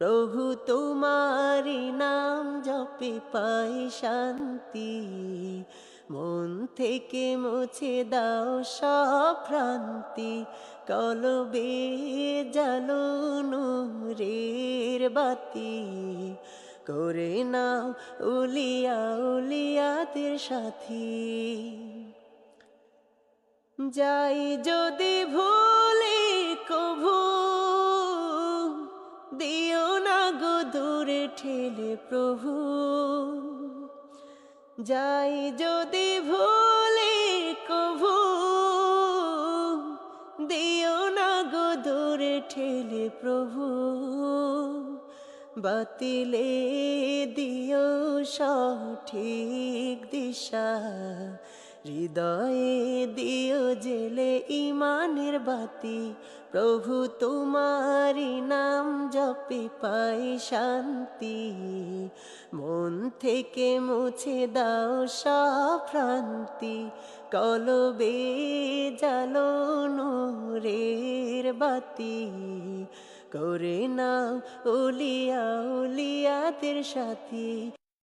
প্রভু তোমারি নাম জপে পাই শান্তি, মন থেকে মুছে দাও সব ভ্রান্তি। কলবে জালো নূরের বাতি, করে নাও উলিয়া উলিয়াদের সাথী। যাই যদি ভুলে কভু, দিও না গো দূরে ঠেলে প্রভু। যাই যদি ভুলে কভু, দিও না গো দূরে ঠেলে প্রভু। বাতিলে দিও সঠিক দিশা, হৃদয়ে দিও জেলে ইমানের বাতি। প্রভু তোমারি নাম জপে পাই শান্তি, মন থেকে মুছে দাও সব ভ্রান্তি। কলবে জালো নূরের বাতি, করে নাও উলিয়া উলিয়াদের সাথী।